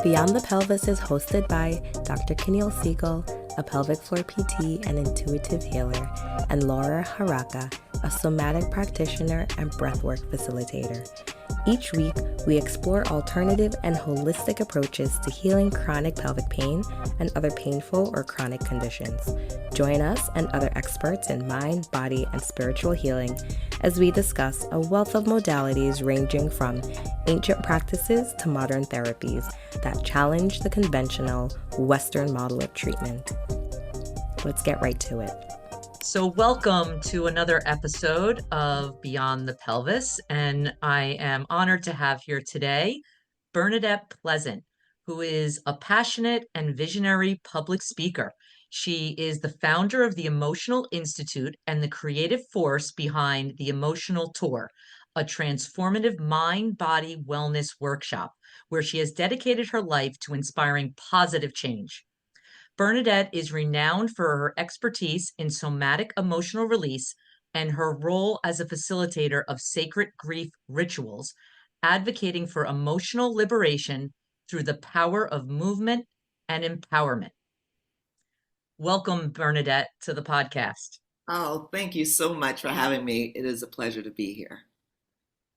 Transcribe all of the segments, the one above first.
Beyond the Pelvis is hosted by Dr. Keneal Siegel, a pelvic floor PT and intuitive healer, and Laura Haraka, a somatic practitioner and breathwork facilitator. Each week, we explore alternative and holistic approaches to healing chronic pelvic pain and other painful or chronic conditions. Join us and other experts in mind, body, and spiritual healing as we discuss a wealth of modalities ranging from ancient practices to modern therapies that challenge the conventional Western model of treatment. Let's get right to it. So welcome to another episode of Beyond the Pelvis, and I am honored to have here today Bernadette Pleasant, who is a passionate and visionary public speaker. She is the founder of the Emotional Institute and the creative force behind the Emotional Tour, a transformative mind-body wellness workshop where she has dedicated her life to inspiring positive change. Bernadette is renowned for her expertise in somatic emotional release and her role as a facilitator of sacred grief rituals, advocating for emotional liberation through the power of movement and empowerment. Welcome, Bernadette, to the podcast. Oh, thank you so much for having me. It is a pleasure to be here.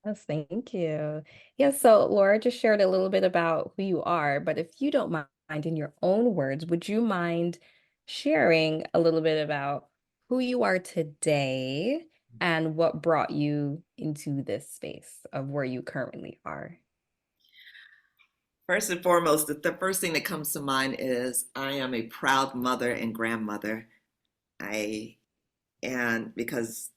Yes, thank you. Yeah, so Laura just shared a little bit about who you are, but if you don't mind, in your own words, would you mind sharing a little bit about who you are today and what brought you into this space of where you currently are? First and foremost, the first thing that comes to mind is I am a proud mother and grandmother. And because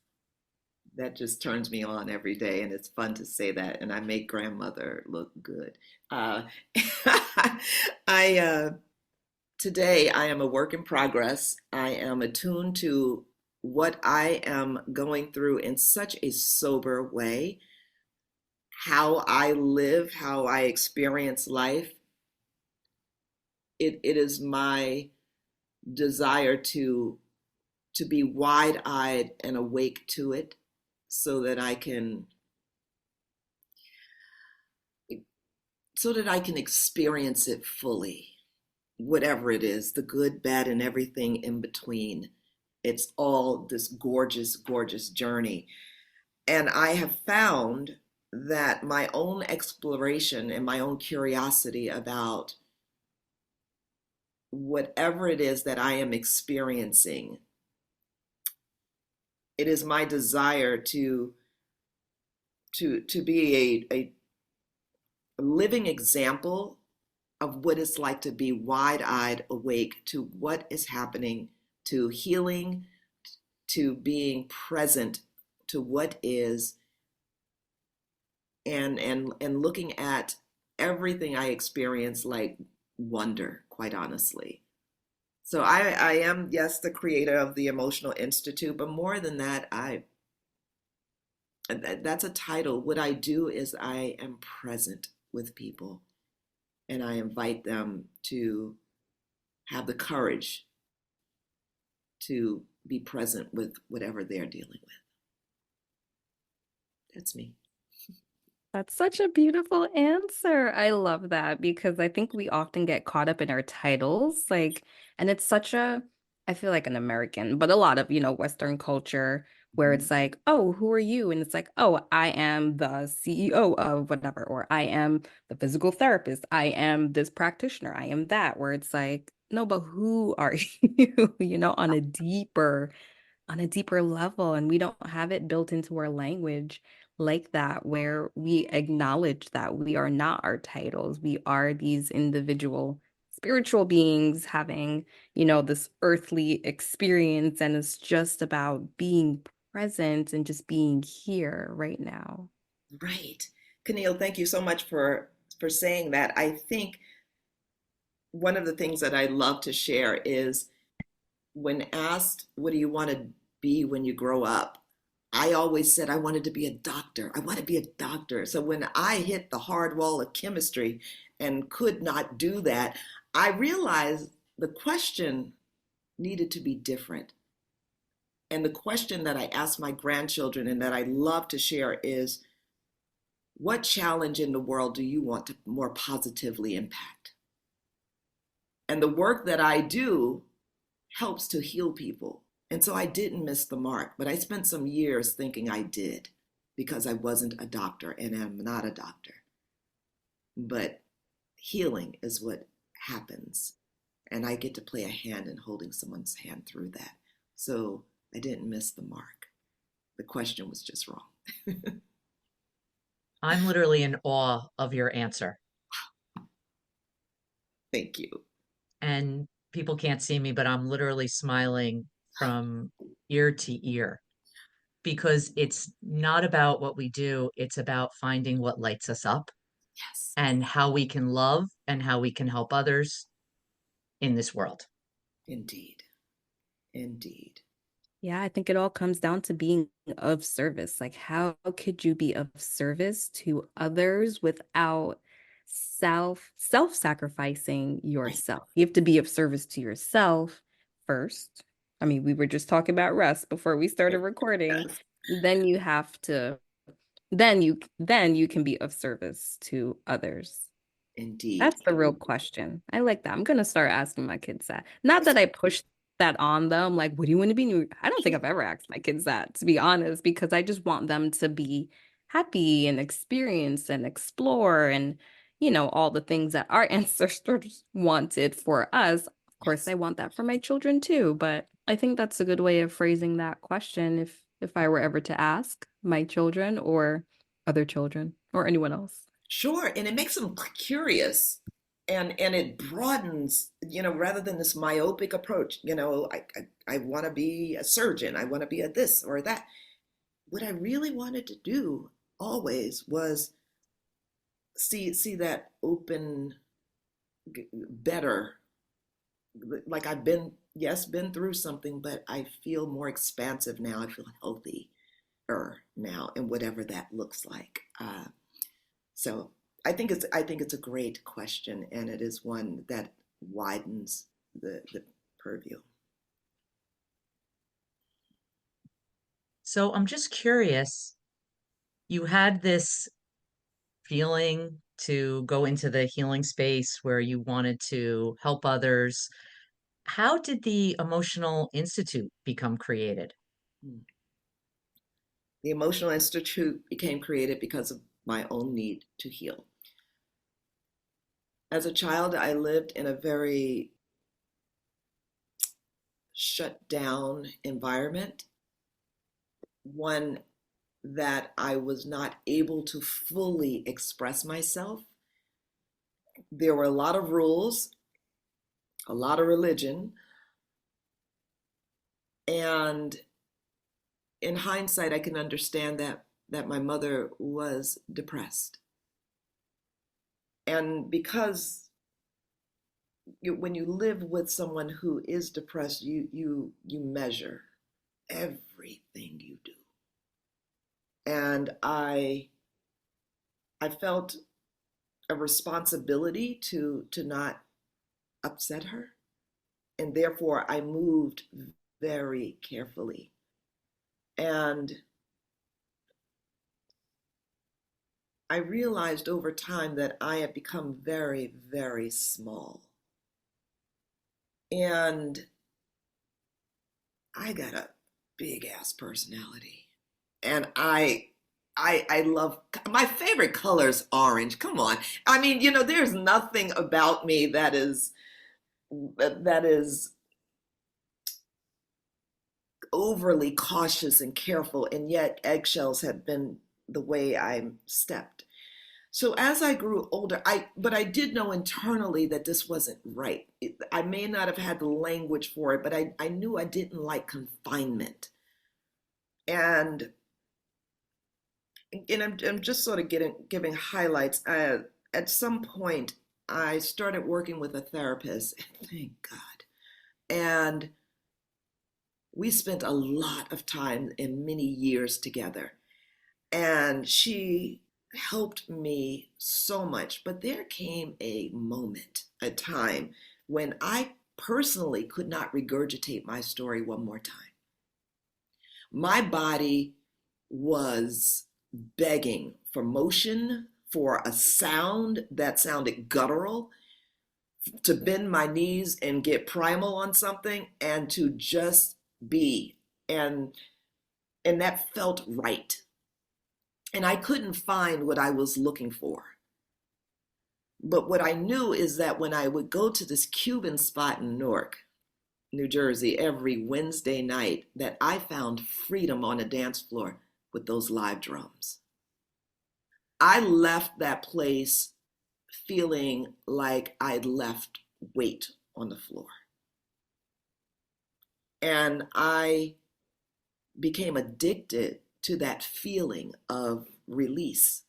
that just turns me on every day, and it's fun to say that, and I make grandmother look good. Uh, I Today I am a work in progress. I am attuned to what I am going through in such a sober way. How I live, how I experience life, it is my desire to be wide-eyed and awake to it so that I can experience it fully, whatever it is, the good, bad, and everything in between. It's all this gorgeous, gorgeous journey. And I have found that my own exploration and my own curiosity about whatever it is that I am experiencing, it is my desire to be a living example of what it's like to be wide-eyed awake to what is happening, to healing, to being present to what is, and looking at everything I experience like wonder, quite honestly. So I am, yes, the creator of the Emotional Institute, but more than that, that's a title. What I do is I am present with people, and I invite them to have the courage to be present with whatever they're dealing with. That's me. That's such a beautiful answer. I love that because I think we often get caught up in our titles, and it's such a, I feel like an American, but a lot of, Western culture where Mhm. it's like, oh, who are you? And it's like, oh, I am the CEO of whatever, or I am the physical therapist. I am this practitioner. I am that, where it's like, no, but who are you, on a deeper level, and we don't have it built into our language like that, where we acknowledge that we are not our titles. We are these individual spiritual beings having, this earthly experience, and it's just about being present and just being here right now. Right. Keneal, thank you so much for saying that. I think one of the things that I love to share is when asked, what do you want to be when you grow up? I always said I wanted to be a doctor. I want to be a doctor. So when I hit the hard wall of chemistry and could not do that, I realized the question needed to be different. And the question that I ask my grandchildren and that I love to share is, what challenge in the world do you want to more positively impact? And the work that I do helps to heal people. And so I didn't miss the mark, but I spent some years thinking I did because I wasn't a doctor and I'm not a doctor. But healing is what happens. And I get to play a hand in holding someone's hand through that. So I didn't miss the mark. The question was just wrong. I'm literally in awe of your answer. Thank you. And people can't see me, but I'm literally smiling from ear to ear because it's not about what we do, it's about finding what lights us up Yes, and how we can love and how we can help others in this world. indeed. Indeed. Yeah, I think it all comes down to being of service. Like, how could you be of service to others without self-sacrificing Right. yourself? You have to be of service to yourself first. I mean, we were just talking about rest before we started recording. Yes, Then you have to, then you can be of service to others. indeed. That's the real question. I like that. I'm gonna start asking my kids that. Not that I push that on them, like, what do you want to be? I don't think I've ever asked my kids that, to be honest, because I just want them to be happy and experience and explore and, all the things that our ancestors wanted for us. Of course, Yes. I want that for my children too, but I think that's a good way of phrasing that question if I were ever to ask my children or other children or anyone else. Sure. And it makes them curious and it broadens, rather than this myopic approach, I want to be a surgeon. I want to be a this or that. What I really wanted to do always was see that open, better, like I've been, yes, been through something, but I feel more expansive now. I feel healthier now, and whatever that looks like. So I think it's a great question, and it is one that widens the purview. So I'm just curious, you had this feeling to go into the healing space where you wanted to help others. How did the Emotional Institute become created? Hmm. The Emotional Institute became created because of my own need to heal. As a child, I lived in a very shut down environment, one that I was not able to fully express myself. There were a lot of rules, a lot of religion, and in hindsight, I can understand that my mother was depressed. And because when you live with someone who is depressed, you measure everything you do. And I felt a responsibility to not upset her, and therefore I moved very carefully. And I realized over time that I had become very, very small. And I got a big ass personality. And I love my favorite color is orange. Come on. I mean, there's nothing about me that is overly cautious and careful, and yet eggshells have been the way I stepped. So as I grew older, but I did know internally that this wasn't right. I may not have had the language for it, but I knew I didn't like confinement. And I'm just sort of giving highlights. At some point, I started working with a therapist. Thank God. And we spent a lot of time and many years together. And she helped me so much. But there came a moment, a time, when I personally could not regurgitate my story one more time. My body was begging for motion, for a sound that sounded guttural, to bend my knees and get primal on something and to just be. And that felt right. And I couldn't find what I was looking for. But what I knew is that when I would go to this Cuban spot in Newark, New Jersey, every Wednesday night, that I found freedom on a dance floor with those live drums. I left that place feeling like I'd left weight on the floor. And I became addicted to that feeling of release.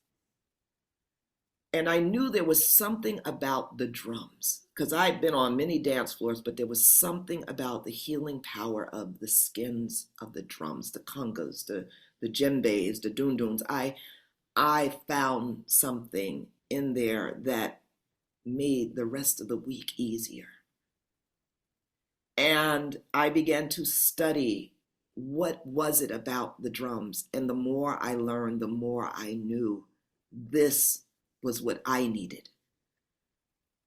And I knew there was something about the drums, because I'd been on many dance floors, but there was something about the healing power of the skins of the drums, the congas, the djembes, the dunduns. I found something in there that made the rest of the week easier. And I began to study what was it about the drums. And the more I learned, the more I knew this was what I needed.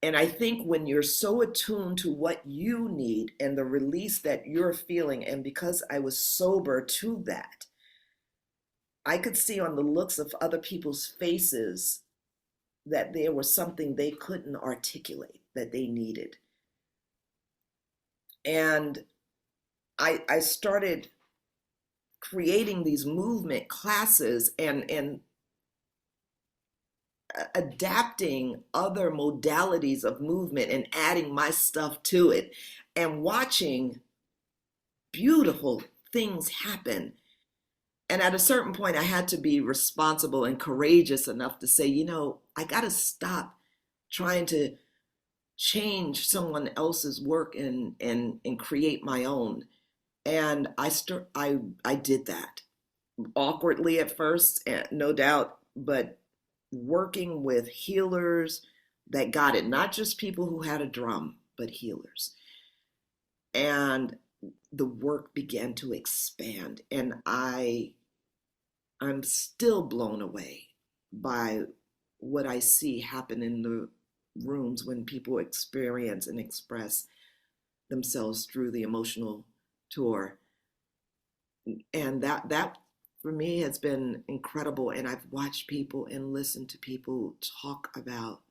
And I think when you're so attuned to what you need and the release that you're feeling, and because I was sober to that, I could see on the looks of other people's faces that there was something they couldn't articulate that they needed. And I started creating these movement classes and adapting other modalities of movement and adding my stuff to it and watching beautiful things happen. And at a certain point, I had to be responsible and courageous enough to say, I got to stop trying to change someone else's work and create my own. And I did that awkwardly at first, no doubt, but working with healers that got it, not just people who had a drum, but healers. And the work began to expand, and I'm still blown away by what I see happen in the rooms when people experience and express themselves through the emotional tour. And that for me has been incredible. And I've watched people and listened to people talk about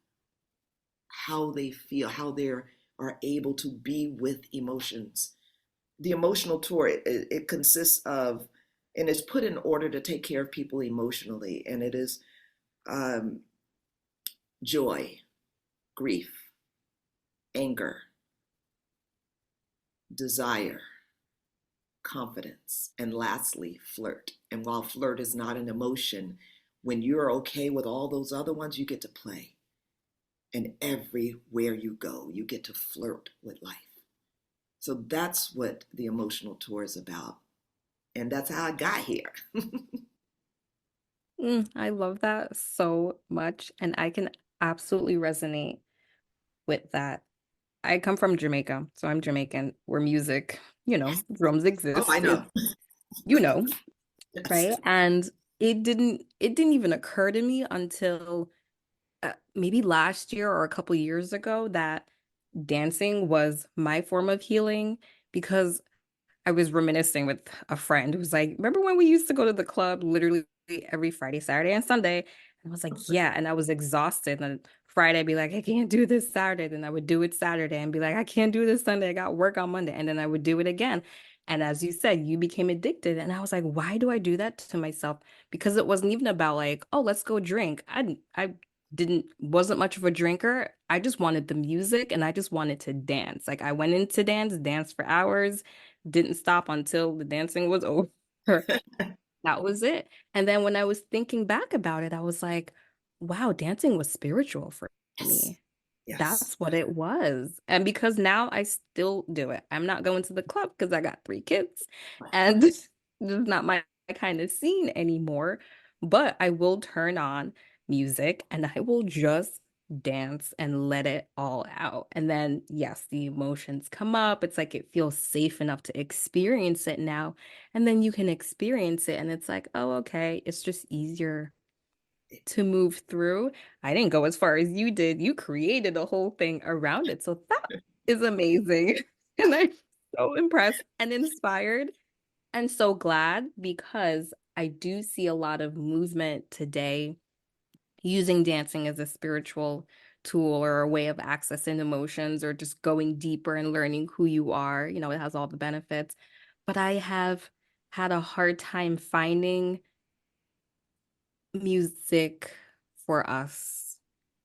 how they feel, how they are able to be with emotions. The emotional tour, it consists of, and it's put in order to take care of people emotionally, and it is um, joy, grief, anger, desire, confidence, and lastly, flirt. And while flirt is not an emotion, when you're okay with all those other ones, you get to play. And everywhere you go, you get to flirt with life. So that's what the emotional tour is about. And that's how I got here. I love that so much, and I can absolutely resonate with that. I come from Jamaica, so I'm Jamaican, where music, drums Oh, I exist. know. You know, Yes. right? And it didn't even occur to me until maybe last year or a couple years ago that dancing was my form of healing, because I was reminiscing with a friend who was like, remember when we used to go to the club literally every Friday, Saturday, and Sunday? And I was like, yeah. And I was exhausted. And Friday, I'd be like, I can't do this Saturday. Then I would do it Saturday and be like, I can't do this Sunday. I got work on Monday. And then I would do it again. And as you said, you became addicted. And I was like, why do I do that to myself? Because it wasn't even about like, oh, let's go drink. I wasn't much of a drinker. I just wanted the music and I just wanted to dance. Like I went into dance for hours, didn't stop until the dancing was over. That was it. And then when I was thinking back about it, I was like, wow, dancing was spiritual for Yes. me. Yes. That's what it was. And because now I still do it. I'm not going to the club because I got 3 kids and this is not my kind of scene anymore. But I will turn on music and I will just dance and let it all out. And then, yes, the emotions come up. It's like it feels safe enough to experience it now. And then you can experience it and it's like, oh, okay, it's just easier to move through. I didn't go as far as you did. You created a whole thing around it. So that is amazing. And I'm so impressed and inspired and so glad because I do see a lot of movement today using dancing as a spiritual tool or a way of accessing emotions or just going deeper and learning who you are. You know, it has all the benefits. But I have had a hard time finding music for us,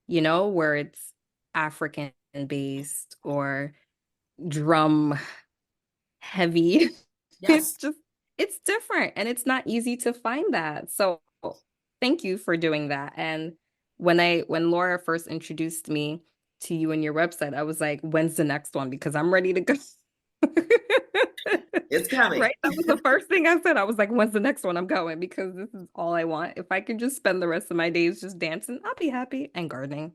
you know, where it's African based or drum heavy. It's Yes. just, it's different and it's not easy to find that. So thank you for doing that. And when Laura first introduced me to you and your website, I was like, when's the next one? Because I'm ready to go. It's coming. Right? That was the first thing I said. I was like, when's the next one? I'm going because this is all I want. If I can just spend the rest of my days just dancing, I'll be happy and gardening.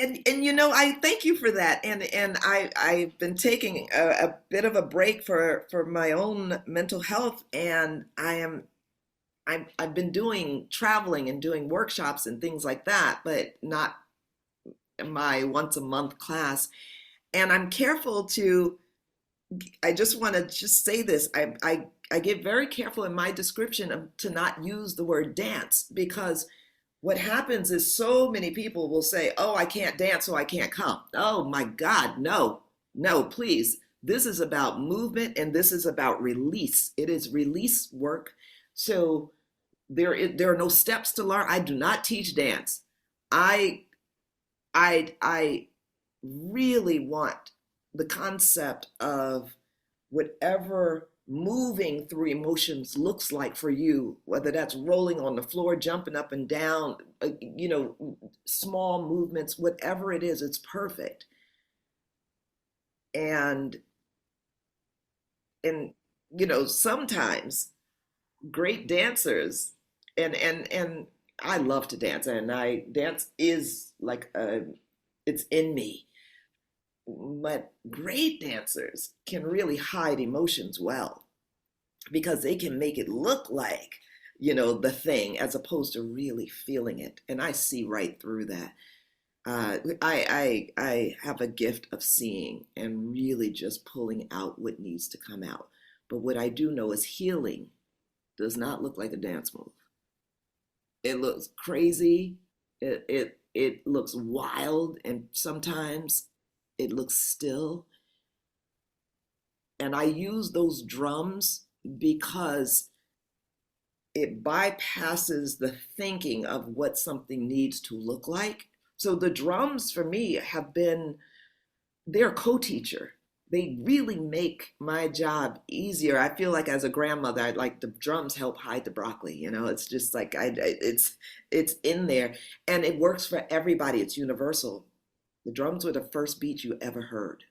And you know, I thank you for that. And I've been taking a bit of a break for my own mental health, and I've been doing traveling and doing workshops and things like that, but not my once a month class. And I'm careful to, I just want to just say this. I get very careful in my description to not use the word dance, because what happens is so many people will say, "Oh, I can't dance, so I can't come." Oh my God, no, no, please. This is about movement and this is about release. It is release work. So there are no steps to learn. I do not teach dance. I I really want the concept of whatever moving through emotions looks like for you, whether that's rolling on the floor, jumping up and down, you know, small movements, whatever it is, it's perfect. And and you know, sometimes great dancers, and I love to dance, and I dance is like it's in me. But great dancers can really hide emotions well, because they can make it look like, you know, the thing as opposed to really feeling it. And I see right through that. I have a gift of seeing and really just pulling out what needs to come out. But what I do know is healing does not look like a dance move. It looks crazy. It looks wild, and sometimes it looks still. And I use those drums because it bypasses the thinking of what something needs to look like. So the drums for me have been, they're a co-teacher. They really make my job easier. I feel like as a grandmother, I like the drums help hide the broccoli. You know, it's just like it's in there, and it works for everybody. It's universal. The drums were the first beat you ever heard.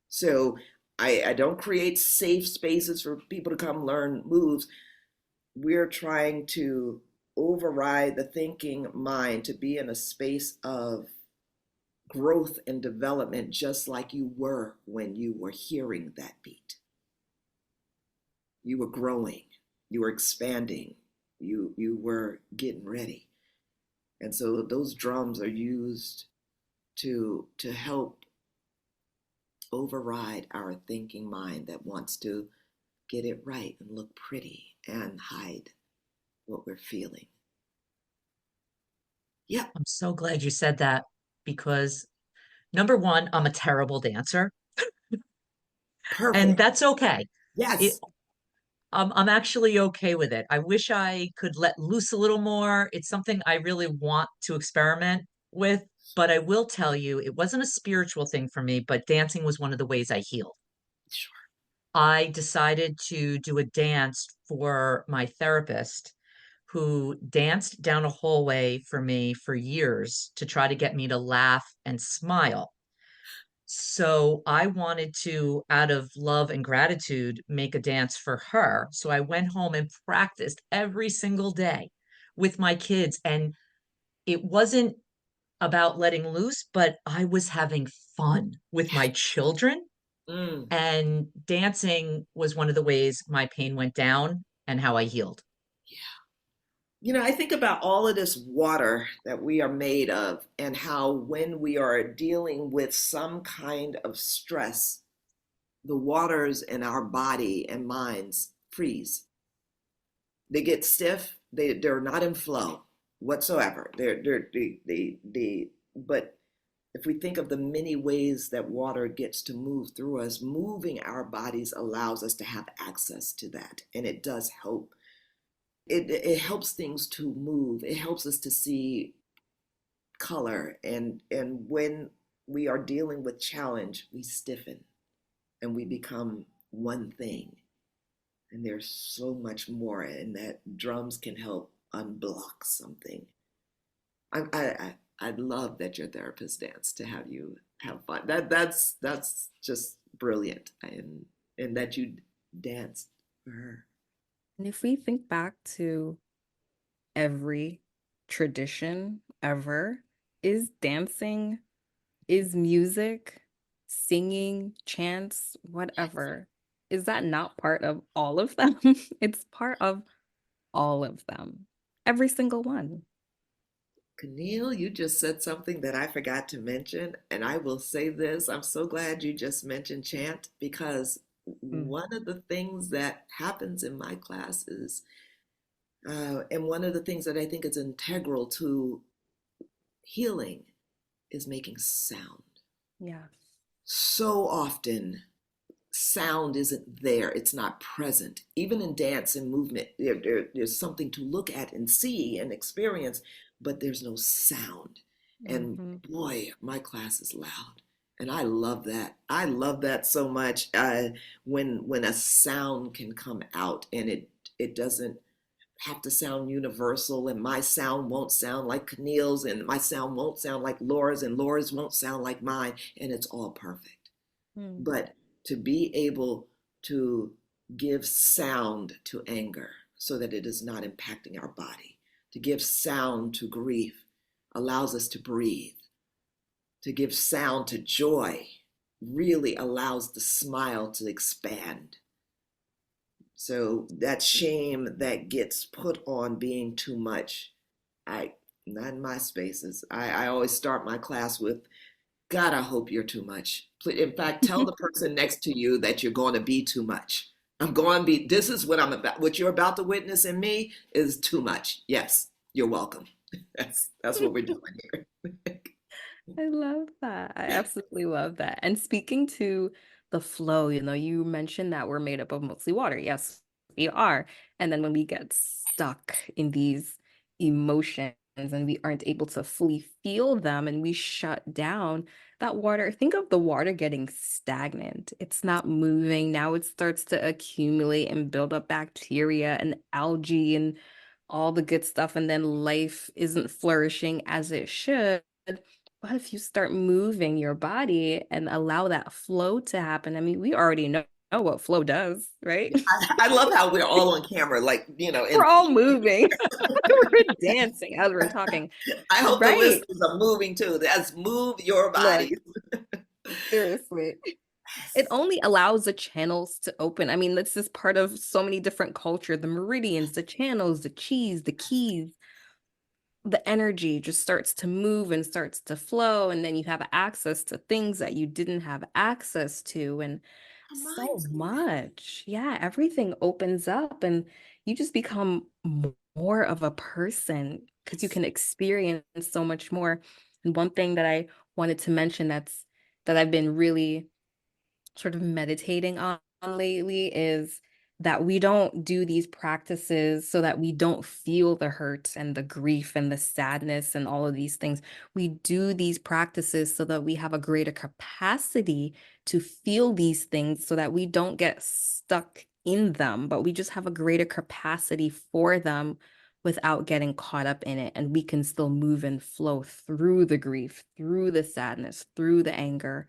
So I don't create safe spaces for people to come learn moves. We're trying to override the thinking mind to be in a space of growth and development, just like you were when you were hearing that beat. You were growing, you were expanding, you were getting ready. And so those drums are used to help override our thinking mind that wants to get it right and look pretty and hide what we're feeling. Yep, I'm so glad you said that because number one, I'm a terrible dancer, and perfect. that's okay. It, Yes, I'm actually okay with it. I wish I could let loose a little more. It's something I really want to experiment with, but I will tell you, it wasn't a spiritual thing for me, but dancing was one of the ways I healed. sure. I decided to do a dance for my therapist who danced down a hallway for me for years to try to get me to laugh and smile. So I wanted to, out of love and gratitude, make a dance for her. So I went home and practiced every single day with my kids. And it wasn't about letting loose, but I was having fun with my children. Mm. And dancing was one of the ways my pain went down and how I healed. I think about all of this water that we are made of, and how when we are dealing with some kind of stress, the waters in our body and minds freeze. They get stiff. They're not in flow whatsoever. But if we think of the many ways that water gets to move through us, moving our bodies allows us to have access to that, and it does help. It helps things to move. It helps us to see color, and when we are dealing with challenge, we stiffen and we become one thing. And there's so much more, and that drums can help unblock something. I'd love that your therapist danced to have you have fun. That's just brilliant, and that you danced for her. And if we think back to every tradition ever, is dancing, is music, singing, chants, whatever, is that not part of all of them? It's part of all of them, every single one. Camille, you just said something that I forgot to mention, and I will say this. I'm so glad you just mentioned chant, because Mm. one of the things that happens in my class is, and one of the things that I think is integral to healing, is making sound. Yeah. So often, sound isn't there, it's not present. Even in dance and movement, there's something to look at and see and experience, but there's no sound. And Hmm. boy, my class is loud. And I love that. I love that so much. When a sound can come out, and it doesn't have to sound universal, and my sound won't sound like Keneal's, and my sound won't sound like Laura's, and Laura's won't sound like mine, and it's all perfect. Mm. But to be able to give sound to anger so that it is not impacting our body, to give sound to grief allows us to breathe, to give sound to joy really allows the smile to expand. So that shame that gets put on being too much, I not in my spaces. I always start my class with, God, I hope you're too much. In fact, tell the person next to you that you're going to be too much. I'm going to be, this is what I'm about. What you're about to witness in me is too much. Yes, you're welcome. That's what we're doing here. I love that. I absolutely love that. And speaking to the flow, you mentioned that we're made up of mostly water. Yes, we are. And then when we get stuck in these emotions and we aren't able to fully feel them and we shut down, that water, think of the water getting stagnant. It's not moving. Now it starts to accumulate and build up bacteria and algae and all the good stuff. And then life isn't flourishing as it should. What if you start moving your body and allow that flow to happen? I mean, we already know what flow does, right? I love how we're all on camera, like, We're and all moving. We're dancing as we're talking. I hope the Right. listeners are moving too. That's move your Look, body. seriously. It Yes. only allows the channels to open. I mean, this is part of so many different culture, the meridians, the channels, the cheese, the keys. The energy just starts to move and starts to flow, and then you have access to things that you didn't have access to, and Our so minds open. much. Yeah, everything opens up and you just become more of a person because you Yes. can experience so much more. And one thing that I wanted to mention that I've been really sort of meditating on lately is that we don't do these practices so that we don't feel the hurt and the grief and the sadness and all of these things. We do these practices so that we have a greater capacity to feel these things so that we don't get stuck in them, but we just have a greater capacity for them without getting caught up in it. And we can still move and flow through the grief, through the sadness, through the anger,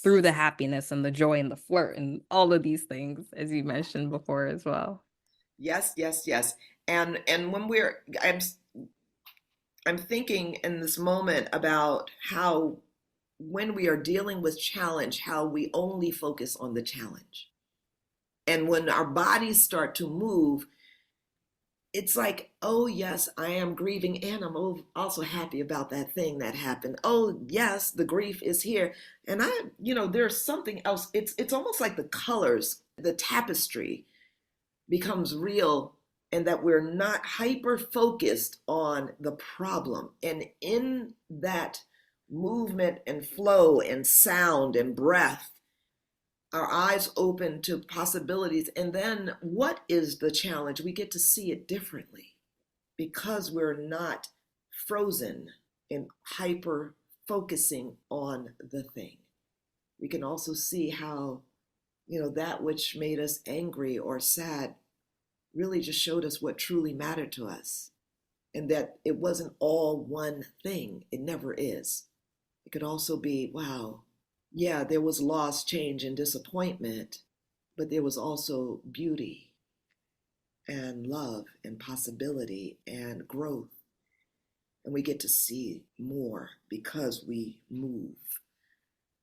through the happiness and the joy and the flirt and all of these things, as you mentioned before as well. Yes, yes, yes. And when I'm thinking in this moment about how when we are dealing with challenge, how we only focus on the challenge. And when our bodies start to move, it's like, oh, yes, I am grieving, and I'm also happy about that thing that happened. Oh, yes, the grief is here. And there's something else. It's almost like the colors, the tapestry becomes real, and that we're not hyper focused on the problem. And in that movement and flow and sound and breath, our eyes open to possibilities. And then what is the challenge? We get to see it differently because we're not frozen in hyper focusing on the thing. We can also see how, that which made us angry or sad really just showed us what truly mattered to us, and that it wasn't all one thing. It never is. It could also be, wow, yeah, there was loss, change, and disappointment, but there was also beauty and love and possibility and growth. And we get to see more because we move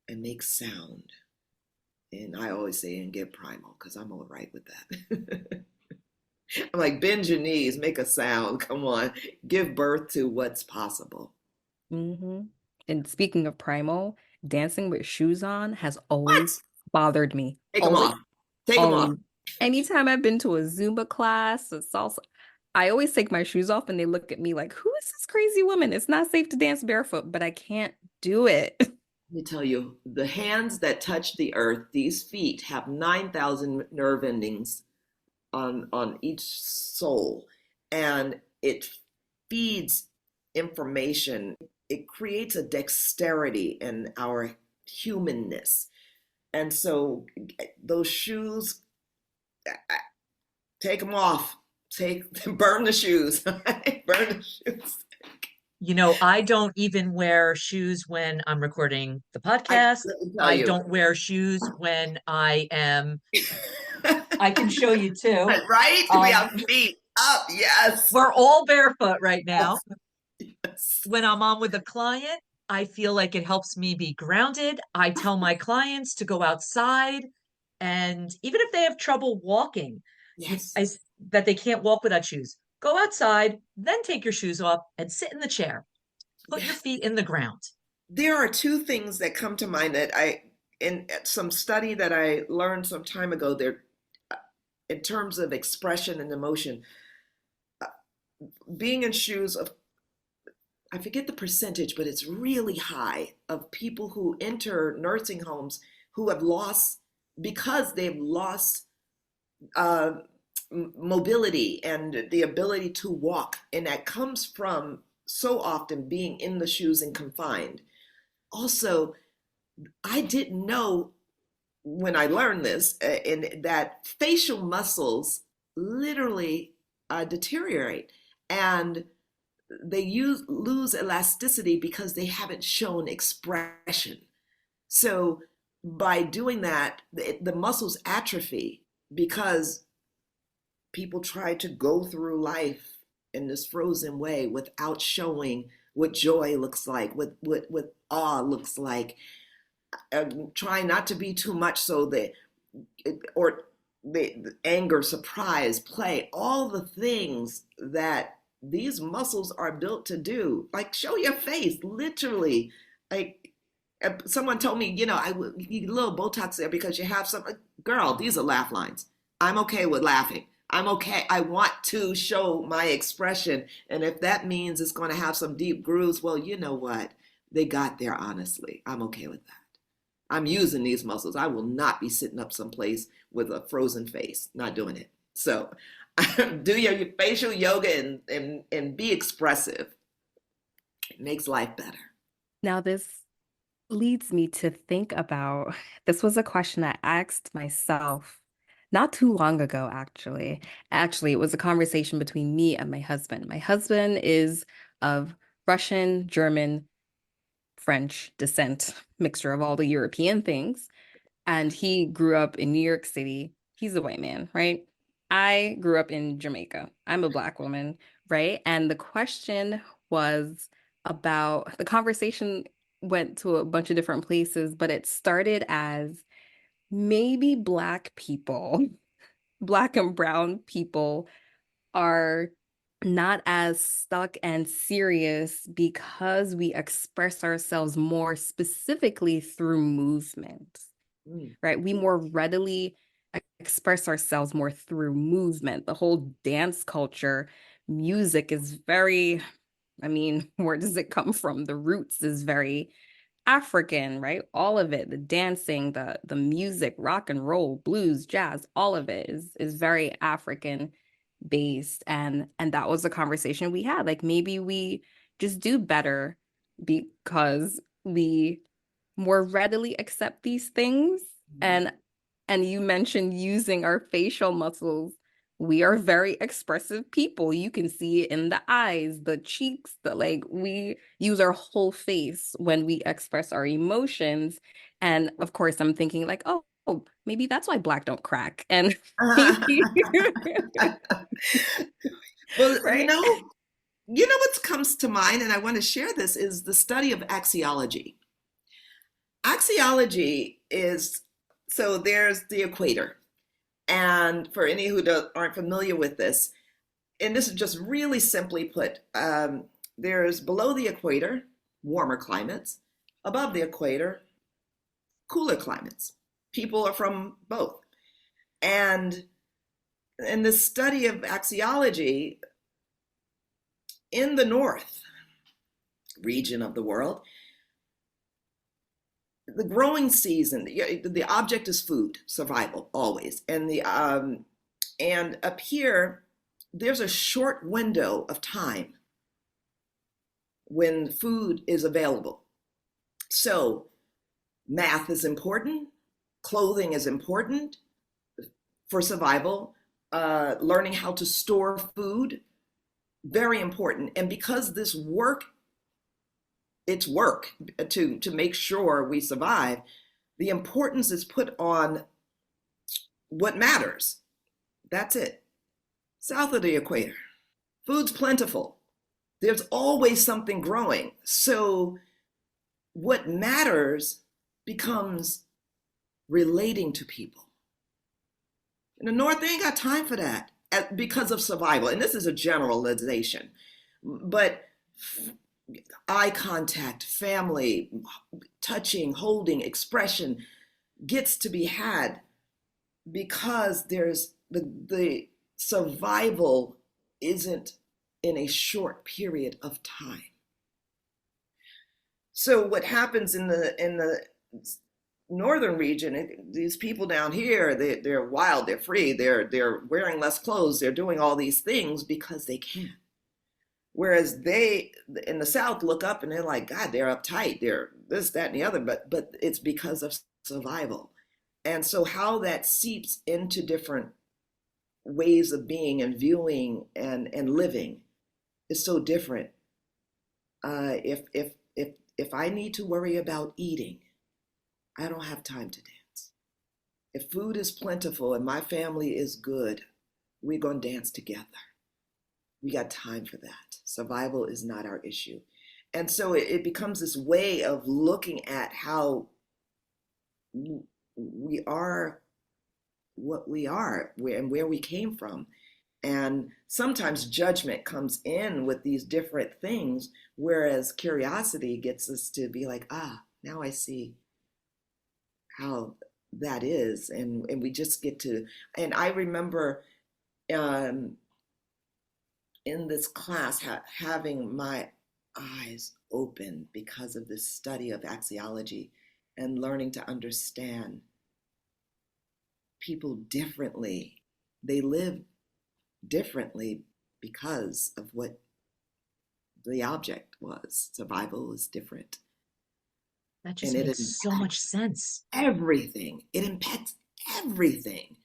and make sound. And I always say, and get primal, because I'm all right with that. I'm like, bend your knees, make a sound. Come on, give birth to what's possible. hmm And speaking of primal, dancing with shoes on has What? always bothered me. Take them Always, off. Take them off. always. Anytime I've been to a Zumba class, a salsa, I always take my shoes off and they look at me like, who is this crazy woman? It's not safe to dance barefoot, but I can't do it. Let me tell you, the hands that touch the earth, these feet have 9,000 nerve endings on each sole, and it feeds information. It creates a dexterity in our humanness. And so those shoes, take them off. Burn the shoes. Burn the shoes. I don't even wear shoes when I'm recording the I podcast. let me tell I you. don't wear shoes when I can show you too. Right? We Um, have feet up. Yes. we're all barefoot right now. Yes. When I'm on with a client, I feel like it helps me be grounded. I tell my clients to go outside, and even if they have trouble walking, Yes. that they can't walk without shoes, go outside, then take your shoes off and sit in the chair. Put your Yes. feet in the ground. There are two things that come to mind that in some study that I learned some time ago, there, in terms of expression and emotion, uh, being in shoes of, I forget the percentage, but it's really high, of people who enter nursing homes who have lost, because they've lost uh, mobility and the ability to walk. And that comes from so often being in the shoes and confined. Also, I didn't know when I learned this, that facial muscles literally deteriorate, and lose elasticity because they haven't shown expression. So by doing that, the muscles atrophy because people try to go through life in this frozen way without showing what joy looks like, what awe looks like, trying not to be too much, so that or the anger, surprise, play, all the things that these muscles are built to do. Like, show your face, literally. Like, someone told me, you need a little Botox there because you have some. Girl, these are laugh lines. I'm okay with laughing. I'm okay. I want to show my expression. And if that means it's going to have some deep grooves, well, you know what? They got there, honestly. I'm okay with that. I'm using these muscles. I will not be sitting up someplace with a frozen face. Not doing it. So do your facial yoga and be expressive. It makes life better. Now, this leads me to think about this was a question I asked myself not too long ago, actually. Actually, it was a conversation between me and my husband. My husband is of Russian, German, French descent, mixture of all the European things. And he grew up in New York City. He's a white man, right? I grew up in Jamaica. I'm a Black woman, right? And the question was about the conversation went to a bunch of different places, but it started as maybe Black people, Black and brown people are not as stuck and serious because we express ourselves more specifically through movement, Mm. right? We more readily express ourselves more through movement. The whole dance culture, music is very, I mean, where does it come from? The roots is very African, right? All of it, the dancing, the music, rock and roll, blues, jazz, all of it is very African based. And that was a conversation we had. Like maybe we just do better because we more readily accept these things. Mhm. And you mentioned using our facial muscles. We are very expressive people. You can see it in the eyes, the cheeks, the like we use our whole face when we express our emotions. And of course, I'm thinking like, oh, maybe that's why Black don't crack. And maybe Well, right? what comes to mind, and I want to share this, is the study of axiology. Axiology is, so there's the equator. And for any who aren't familiar with this, and this is just really simply put, there's below the equator, warmer climates, above the equator, cooler climates. People are from both. And in the study of axiology, in the north region of the world, the growing season, the object is food, survival, always. And up here, there's a short window of time when food is available. So math is important, clothing is important for survival, learning how to store food, very important. And because this work, it's work to make sure we survive, the importance is put on what matters. That's it. South of the equator, food's plentiful. There's always something growing. So what matters becomes relating to people. In the North, they ain't got time for that because of survival. And this is a generalization. But eye contact, family, touching, holding, expression gets to be had because there's the survival isn't in a short period of time. So what happens in the northern region, these people down here, they're wild, they're free, they're wearing less clothes, they're doing all these things because they can. Whereas they in the South look up and they're like, God, they're uptight, they're this, that, and the other, but it's because of survival. And so how that seeps into different ways of being and viewing and living is so different. If I need to worry about eating, I don't have time to dance. If food is plentiful and my family is good, we're going to dance together. We got time for that. Survival is not our issue. And so it becomes this way of looking at how we are what we are and where we came from. And sometimes judgment comes in with these different things, whereas curiosity gets us to be like, now I see how that is. And we just get to, and I remember um, in this class having my eyes open because of this study of axiology and learning to understand people differently. They live differently because of what the object was. Survival is different. That And just it makes so much impacts sense. everything. It impacts everything.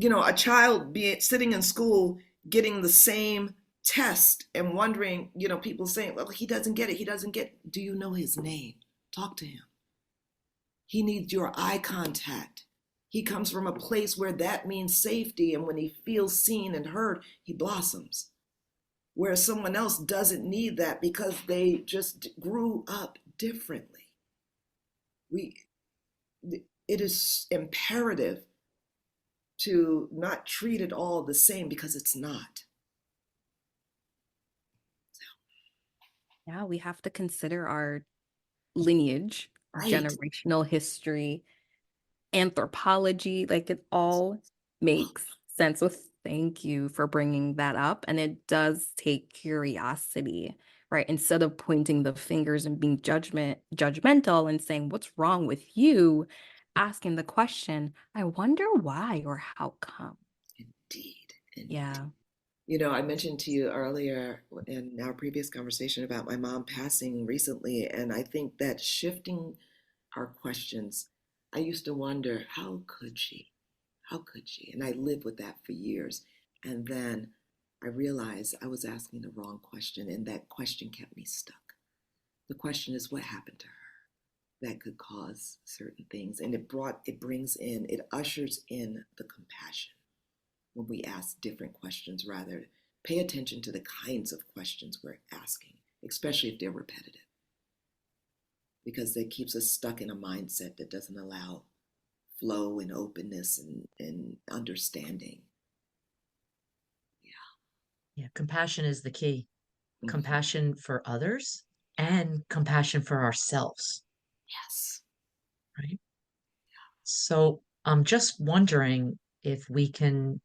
A child sitting in school getting the same test and wondering, people saying, well, he doesn't get it. He doesn't get, do you know his name? Talk to him. He needs your eye contact. He comes from a place where that means safety. And when he feels seen and heard, he blossoms. Whereas someone else doesn't need that because they just grew up differently. We, it is imperative to not treat it all the same because it's not. Yeah, we have to consider our lineage, Right. generational history, anthropology, like it all makes sense. So thank you for bringing that up. And it does take curiosity, right? Instead of pointing the fingers and being judgmental and saying, what's wrong with you? Asking the question, I wonder why or how come. Indeed. Indeed. Yeah. I mentioned to you earlier in our previous conversation about my mom passing recently, and I think that shifting our questions, I used to wonder, how could she? How could she? And I lived with that for years. And then I realized I was asking the wrong question, and that question kept me stuck. The question is, what happened to her that could cause certain things? And it ushers in the compassion when we ask different questions, rather pay attention to the kinds of questions we're asking, especially if they're repetitive, because that keeps us stuck in a mindset that doesn't allow flow and openness and understanding. Yeah, compassion is the key. Yeah. Mm-hmm. Compassion for others and compassion for ourselves, Yes. right? So I'm just wondering if it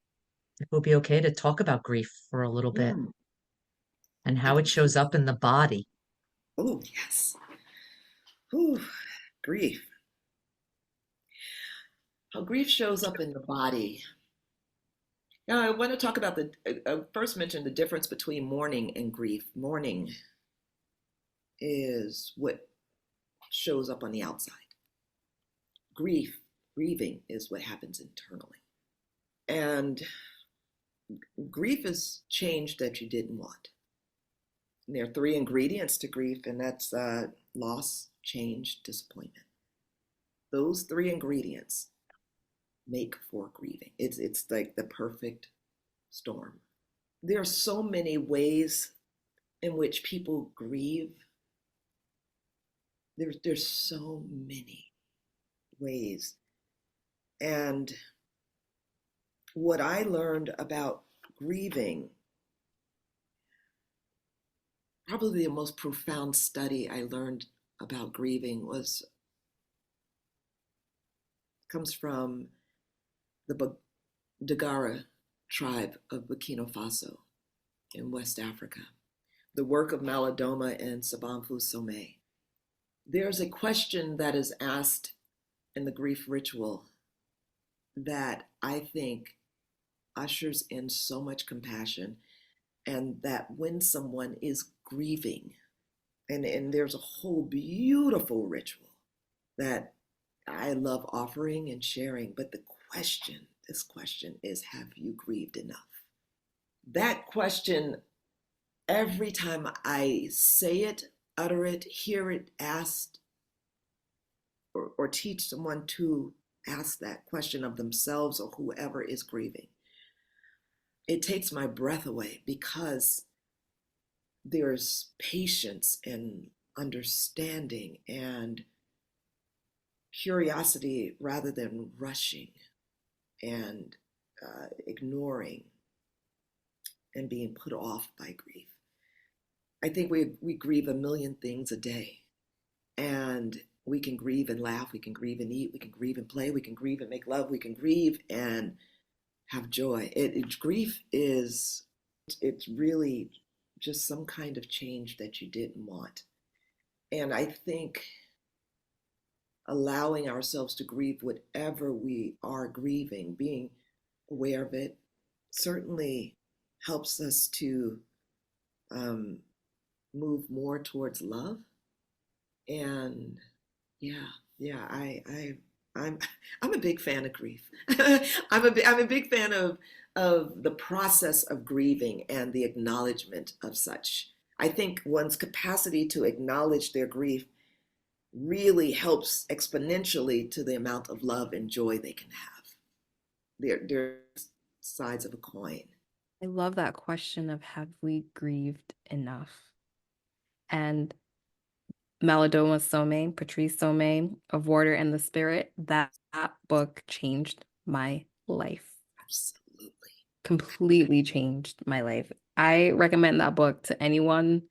would be okay to talk about grief for a little bit Mm, and how it shows absolutely. up in the body. Oh, yes. Ooh, grief. How grief shows up in the body. Now, I want to talk about first mention the difference between mourning and grief. Mourning is what shows up on the outside. Grieving is what happens internally. And grief is change that you didn't want. And there are three ingredients to grief, and that's loss, change, disappointment. Those three ingredients make for grieving. It's like the perfect storm. There are so many ways in which people grieve. There's so many ways. And what I learned about grieving, probably the most profound study I learned about grieving comes from the Dagara tribe of Burkina Faso in West Africa, the work of Malidoma and Sabamfu Somé. There's a question that is asked in the grief ritual that I think ushers in so much compassion, and that when someone is grieving, and there's a whole beautiful ritual that I love offering and sharing, but this question is, have you grieved enough? That question, every time I say it, utter it, hear it asked, or teach someone to ask that question of themselves or whoever is grieving, it takes my breath away, because there's patience and understanding and curiosity rather than rushing and ignoring and being put off by grief. I think we grieve a million things a day, and we can grieve and laugh, we can grieve and eat, we can grieve and play, we can grieve and make love, we can grieve and have joy. Grief is, it's really just some kind of change that you didn't want. And I think allowing ourselves to grieve whatever we are grieving, being aware of it, certainly helps us to um, move more towards love. And yeah, yeah, I'm I'm a big fan of grief. I'm a big fan of the process of grieving and the acknowledgement of such. I think one's capacity to acknowledge their grief really helps exponentially to the amount of love and joy they can have. They're sides of a coin. I love that question of have we grieved enough? And Malidoma Somé, Patrice Somé, Of Water and the Spirit, that book changed my life. Absolutely. Completely changed my life. I recommend that book to anyone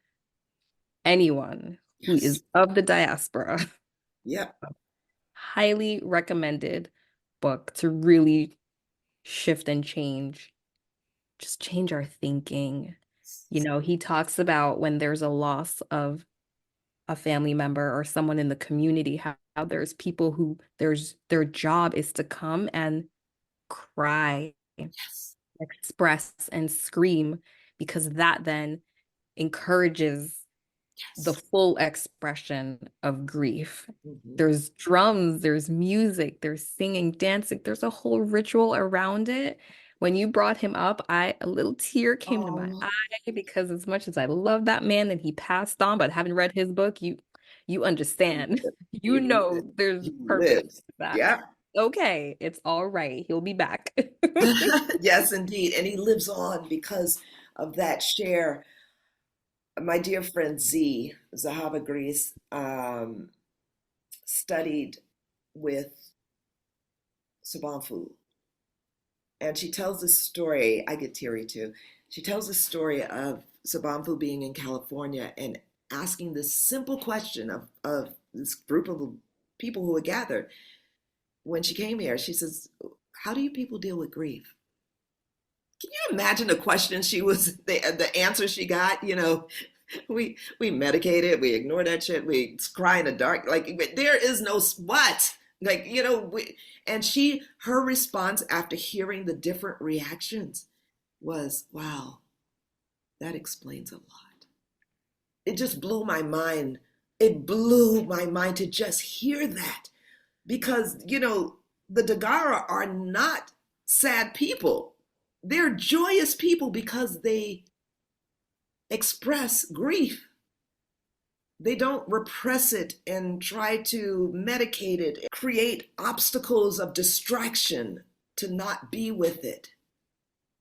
anyone who Yes. is of the diaspora, Yep. highly recommended book to really shift and just change our thinking. You know, he talks about when there's a loss of a family member or someone in the community, how there's people who their job is to come and cry, Yes. express, and scream, because that then encourages the Yes. full expression of grief. Hmm. There's drums, there's music, there's singing, dancing, there's a whole ritual around it. When you brought him up, a little tear came to my Oh, eye, because as much as I love that man and he passed on, but having read his book, you understand. he You lived. know there's He purpose lived. to that. Yep. Okay, it's all right. He'll be back. Yes, indeed. And he lives on because of that share. My dear friend Zahava Grease, studied with Sabanfu. And she tells this story. I get teary too. She tells the story of Sabanfu being in California and asking this simple question of this group of people who had gathered. When she came here, she says, how do you people deal with grief? Can you imagine the question she was, the answer she got? You know, we medicate it, we ignore that shit, we cry in the dark. Like there is no what, like and her response after hearing the different reactions was, "Wow, that explains a lot." It just blew my mind. It blew my mind to just hear that because the Dagara are not sad people. They're joyous people because they express grief. They don't repress it and try to medicate it, create obstacles of distraction to not be with it.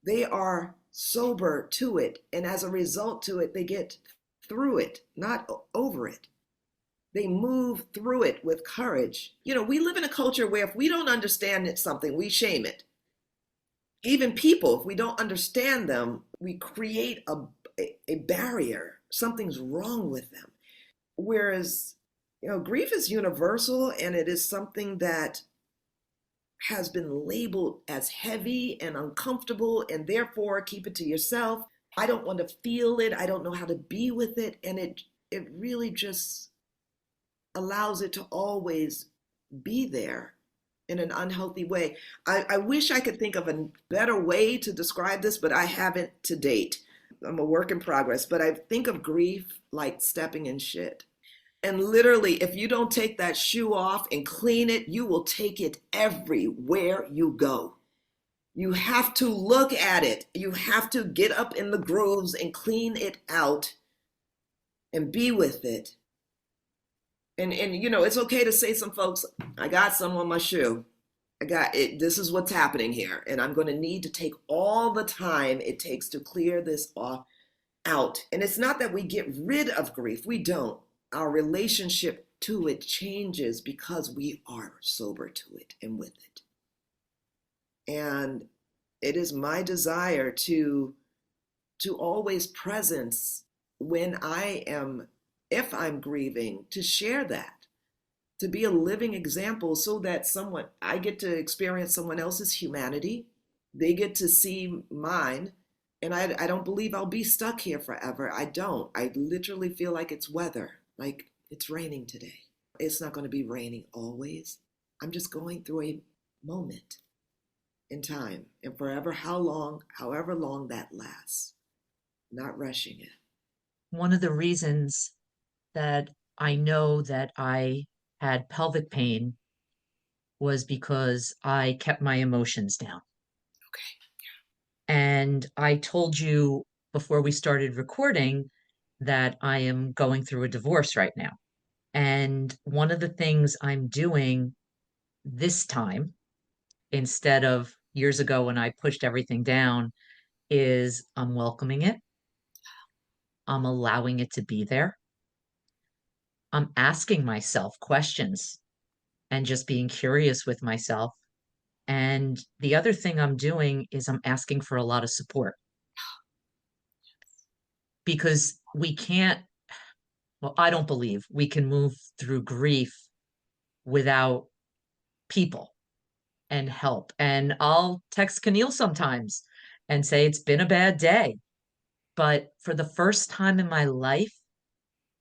They are sober to it, and as a result to it, they get through it, not over it. They move through it with courage. We live in a culture where if we don't understand something, we shame it. Even people, if we don't understand them, we create a barrier. Something's wrong with them. Whereas, grief is universal and it is something that has been labeled as heavy and uncomfortable, and therefore keep it to yourself. I don't want to feel it. I don't know how to be with it. And it really just allows it to always be there in an unhealthy way. I wish I could think of a better way to describe this, but I haven't to date. I'm a work in progress, but I think of grief like stepping in shit. And literally, if you don't take that shoe off and clean it, you will take it everywhere you go. You have to look at it. You have to get up in the grooves and clean it out and be with it. And it's okay to say, some folks, I got some on my shoe. I got it. This is what's happening here. And I'm going to need to take all the time it takes to clear this off out. And it's not that we get rid of grief. We don't. Our relationship to it changes because we are sober to it and with it. And it is my desire to always presence when if I'm grieving, to share that, to be a living example so that I get to experience someone else's humanity. They get to see mine. And I don't believe I'll be stuck here forever. I don't. I literally feel like it's weather, like it's raining today. It's not going to be raining always. I'm just going through a moment in time, and forever, however long that lasts, not rushing it. One of the reasons that I know that I had pelvic pain was because I kept my emotions down. And I told you before we started recording that I am going through a divorce right now. And one of the things I'm doing this time, instead of years ago when I pushed everything down, is I'm welcoming it. I'm allowing it to be there. I'm asking myself questions and just being curious with myself. And the other thing I'm doing is I'm asking for a lot of support because we can't Well, I don't believe we can move through grief without people and help. And I'll text Keneal sometimes and say it's been a bad day. But for the first time in my life,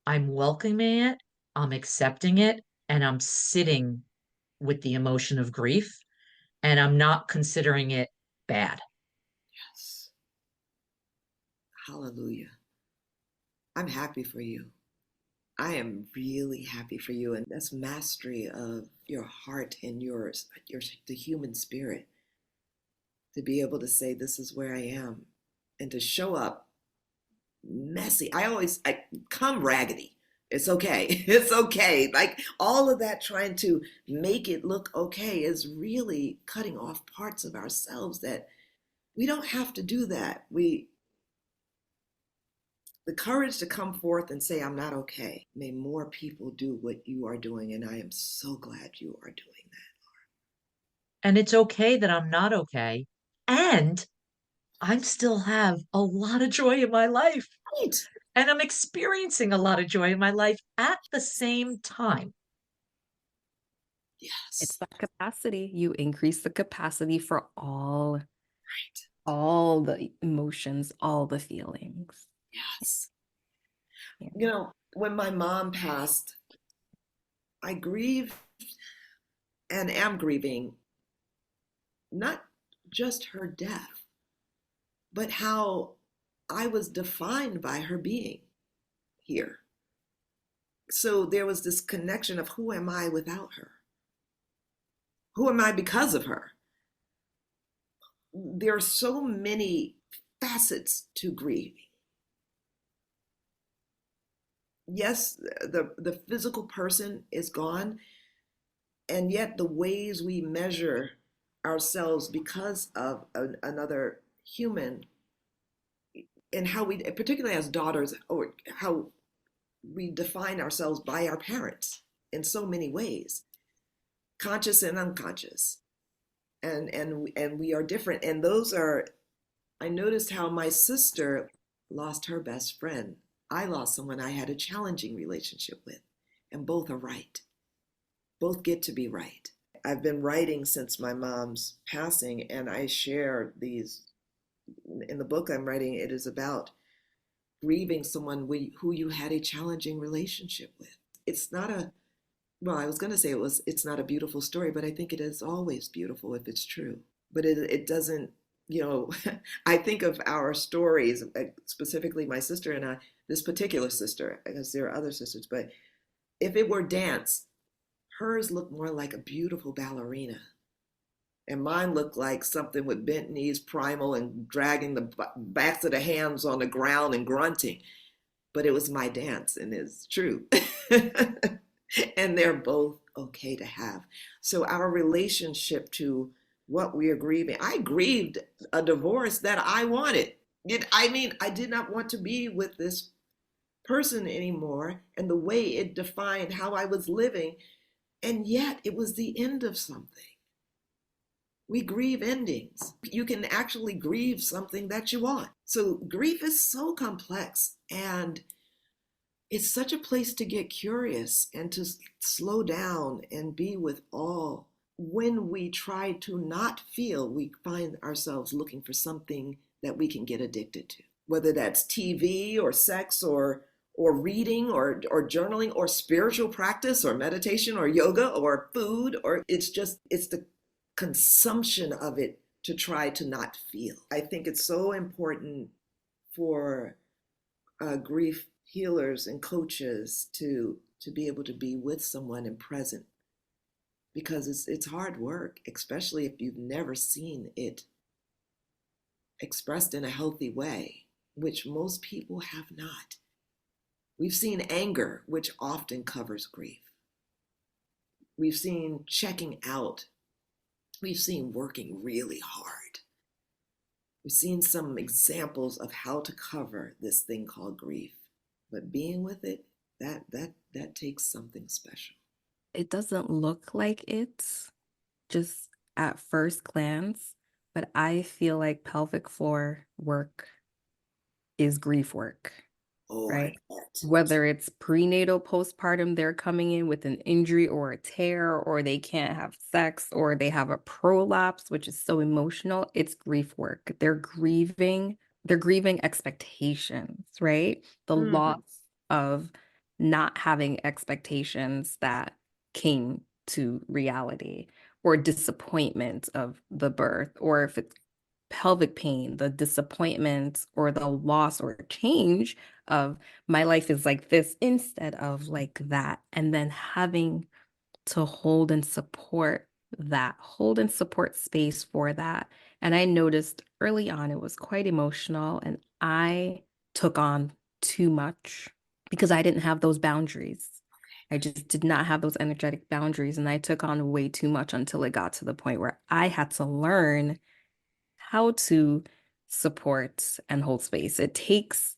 I'm welcoming it, I'm accepting it, and I'm sitting with the emotion of grief, and I'm not considering it bad. Yes. Hallelujah. I'm happy for you. I am really happy for you. And that's mastery of your heart and the human spirit, to be able to say, this is where I am, and to show up messy. I come raggedy. It's okay. It's okay. Like all of that trying to make it look okay is really cutting off parts of ourselves that we don't have to do that. The courage to come forth and say, I'm not okay. May more people do what you are doing. And I am so glad you are doing And it's okay that I'm not okay. And I'm still have a lot of joy in my life. that. Right. And I'm experiencing a lot of joy in my life at the same time. It's Yes. that capacity. You increase the capacity for Right. all the emotions, all the feelings. Yes. Yeah. You know, when my mom passed, I grieved and am grieving not just her death, but how I was defined by her being here. So there was this connection of, who am I without her? Who am I because of her? There are so many facets to grieving. Yes, the physical person is gone, and yet the ways we measure ourselves because of another human, and how we, particularly as daughters, or how we define ourselves by our parents in so many ways, conscious and unconscious, and we are different. And those are, I noticed how my sister lost her best friend. I lost someone I had a challenging relationship with, and both are right. Both get to be right. I've been writing since my mom's passing, and I share these in the book I'm writing. It is about grieving someone who you had a challenging relationship with. It's not a, well, I was going to say it's not a beautiful story, but I think it is always beautiful if it's true. But it doesn't, you know, I think of our stories, specifically my sister and I, this particular sister, because there are other sisters, but if it were dance, hers looked more like a beautiful ballerina. And mine looked like something with bent knees, primal, and dragging the backs of the hands on the ground and grunting. But it was my dance, and it's true. And they're both okay to have. So our relationship to what we are grieving, I grieved a divorce that I wanted. I mean, I did not want to be with this person anymore, and the way it defined how I was living, and yet it was the end of something. We grieve endings. You can actually grieve something that you want. So grief is so complex, and it's such a place to get curious and to slow down and be with all. When we try to not feel, we find ourselves looking for something that we can get addicted to, whether that's TV or sex or reading or journaling or spiritual practice or meditation or yoga or food, or it's the consumption of it to try to not feel. I think it's so important for grief healers and coaches to be able to be with someone and present, because it's hard work, especially if you've never seen it expressed in a healthy way, which most people have not. We've seen anger, which often covers grief. We've seen checking out. We've seen working really hard. We've seen some examples of how to cover this thing called grief, but being with it, that takes something special. It doesn't look like it's just at first glance, but I feel like pelvic floor work is grief work. Oh, I right? bet. Whether it's prenatal, postpartum, they're coming in with an injury or a tear, or they can't have sex, or they have a prolapse, which is so emotional. It's grief work. They're grieving expectations, right? The Mm. loss of not having expectations that came to reality, or disappointment of the birth, or if it's pelvic pain, the disappointment or the loss or change of my life is like this instead of like that. And then having to hold and support space for that. And I noticed early on it was quite emotional, and I took on too much because I didn't have those boundaries. I just did not have those energetic boundaries, and I took on way too much until it got to the point where I had to learn how to support and hold space. It takes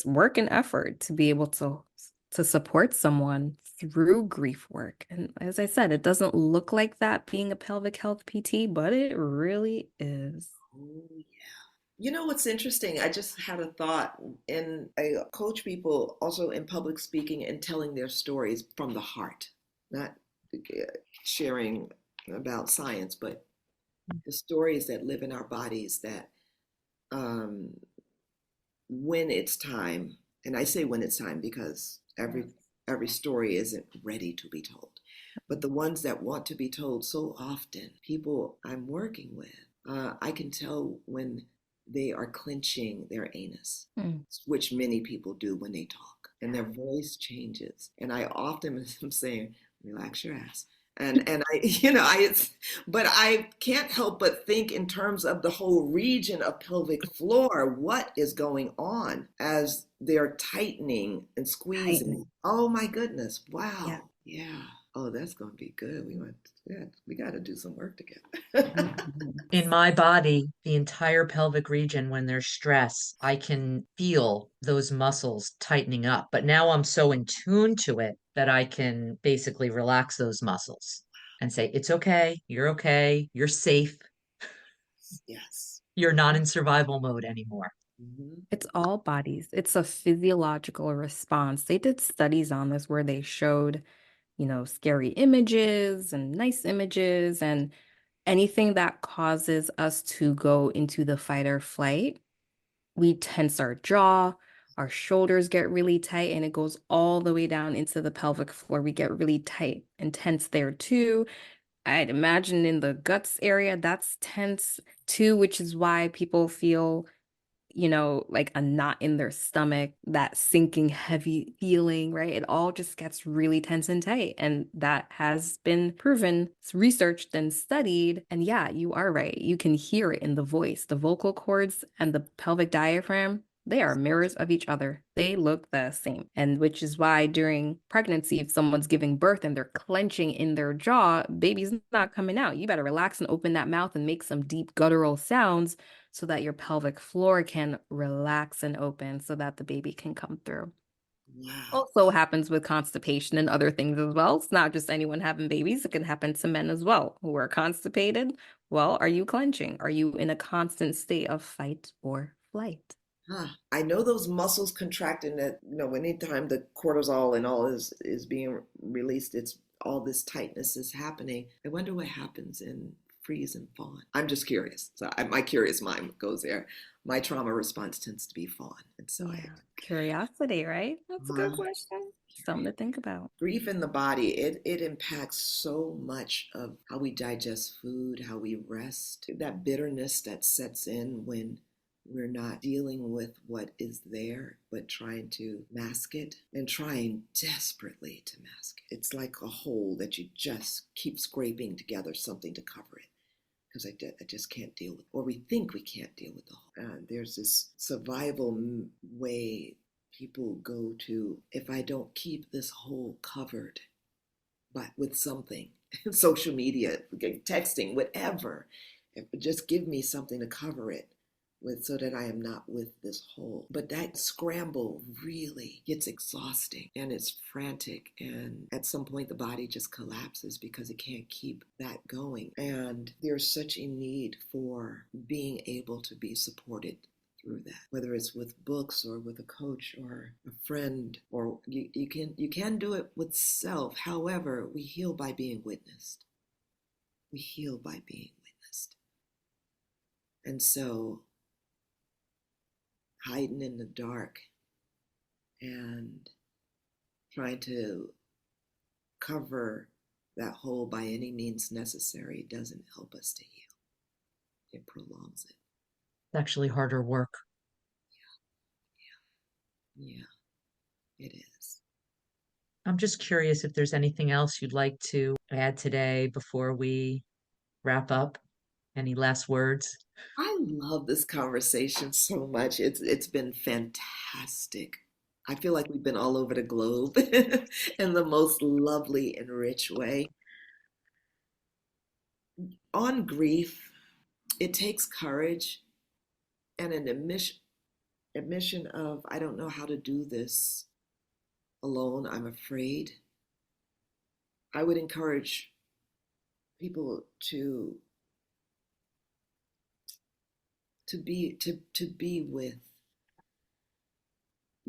work and effort to be able to support someone through grief work. And as I said, it doesn't look like that being a pelvic health PT, but it really is. Oh, yeah. You know what's interesting? I just had a thought, and I coach people also in public speaking and telling their stories from the heart, not sharing about science, but the stories that live in our bodies that um, when it's time, and I say when it's time because Yeah. every story isn't ready to be told, but the ones that want to be told so often, people I'm working with, I can tell when they are clenching their anus, Mm. which many people do when they talk, and their voice changes. And I often am saying, "Relax your ass." And I, but I can't help but think in terms of the whole region of pelvic floor, what is going on as they're tightening and squeezing. Tightening. Oh my goodness. Yeah. Wow. Yeah. Oh, that's going to be good. Yeah, we got to do some work together. Mhm. In my body, the entire pelvic region, when there's stress, I can feel those muscles tightening up. But now I'm so in tune to it that I can basically relax those muscles and say, okay, you're safe, Yes. you're not in survival mode anymore. Hmm. It's all bodies. It's a physiological response. They did studies on this where they showed, scary images and nice images and anything that causes us to go into the fight or flight. We tense our jaw, our shoulders get really tight, and it goes all the way down into the pelvic floor. We get really tight and tense there too. I'd imagine in the guts area, that's tense too, which is why people feel like a knot in their stomach, that sinking, heavy feeling, right? It all just gets really tense and tight. And that has been proven, it's researched and studied. And yeah, you are right. You can hear it in the voice. The vocal cords and the pelvic diaphragm, they are mirrors of each other. They look the same. And which is why during pregnancy, if someone's giving birth and they're clenching in their jaw, baby's not coming out. You better relax and open that mouth and make some deep guttural sounds so that your pelvic floor can relax and open so that the baby can come through. Wow. Also happens with constipation and other things as well. It's not just anyone having babies, it can happen to men as well who are constipated. Well, are you clenching? Are you in a constant state of fight or flight? Huh. I know those muscles contracting that, anytime the cortisol and all is being released, it's all this tightness is happening. I wonder what happens in freeze and fawn. I'm just curious. So my curious mind goes there. My trauma response tends to be fawn. And so Yeah. Curiosity, right? That's a good uh, question. Something to think about. grief in the body, it impacts so much of how we digest food, how we rest, that bitterness that sets in when we're not dealing with what is there but trying to mask it and trying desperately to mask it. It's like a hole that you just keep scraping together something to cover it because I just can't deal with, or we think we can't deal with the whole. There's this survival way people go to, if I don't keep this hole covered, but with something, social media, texting, whatever, just give me something to cover it with so that I am not with this hole. But that scramble really gets exhausting and it's frantic. And at some point, the body just collapses because it can't keep that going. And there's such a need for being able to be supported through that, whether it's with books or with a coach or a friend, or you can do it with self. However, we heal by being witnessed. We heal by being witnessed. And so hiding in the dark and trying to cover that hole by any means necessary doesn't help us to heal. It prolongs it. It's actually harder work. Yeah, it is. I'm just curious if there's anything else you'd like to add today before we wrap up. Any last words? I love this conversation so much. It's been fantastic. I feel like we've been all over the globe in the most lovely and rich way. On grief, it takes courage and an admission of, I don't know how to do this alone. I'm afraid. I would encourage people to be with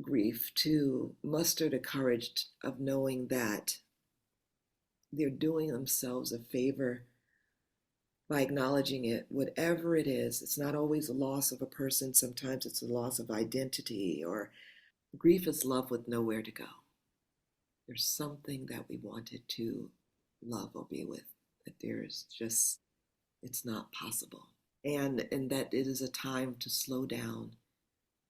grief, to muster the courage of knowing that they're doing themselves a favor by acknowledging it, whatever it is. It's not always a loss of a person. Sometimes it's a loss of identity, or grief is love with nowhere to go. There's something that we wanted to love or be with, that there's just, it's not possible. And that it is a time to slow down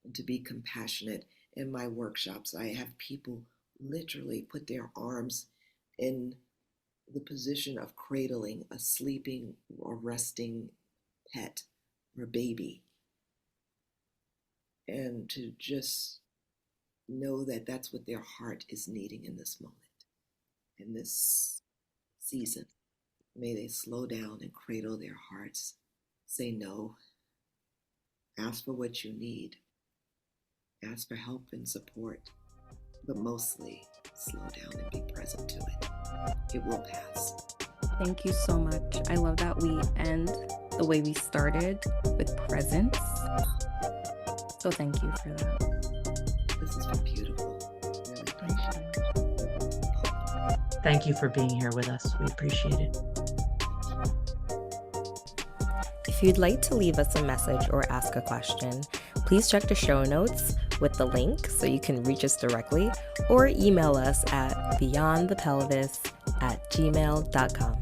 and to be compassionate. In my workshops, I have people literally put their arms in the position of cradling a sleeping or resting pet or baby, and to just know that that's what their heart is needing in this moment, in this season. May they slow down and cradle their hearts, say no, ask for what you need, ask for help and support, but mostly slow down and be present to it. It will pass. Thank you so much. I love that we end the way we started, with presence. So thank you for that. This has been beautiful. Really appreciate it. Thank you for being here with us. We appreciate it. If you'd like to leave us a message or ask a question, please check the show notes with the link so you can reach us directly, or email us at beyondthepelvis@gmail.com.